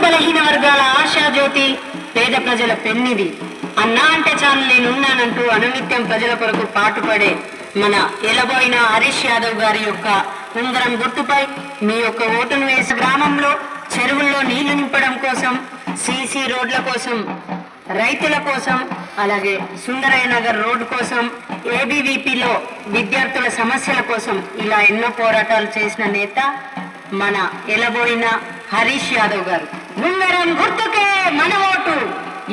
బలహీన వర్గాల ఆశాజ్యోతి, పేద ప్రజల పెన్నిది. అన్నా అంటే చాలు నేనున్నానంటూ అనునిత్యం ప్రజల కొరకు పాటుపడే మన ఎలబోయిన హరీష్ యాదవ్ గారి యొక్క ఉంగరం గుర్తుపై మీ యొక్క ఓటును వేసి గ్రామంలో చెరువుల్లో నీళ్లు నింపడం కోసం, సీసీ రోడ్ల కోసం, రైతుల కోసం, అలాగే సుందరయ్య నగర్ రోడ్డు కోసం, ఏబీవీపీలో విద్యార్థుల సమస్యల కోసం ఇలా ఎన్నో పోరాటాలు చేసిన నేత మన ఎలబోయిన హరీష్ యాదవ్ గారు. ఉంగరం గుర్తుకే మన ఓటు.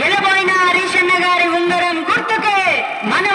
ఎలబోయిన హరీష్ అన్న గారి ఉంగరం గుర్తుకే మన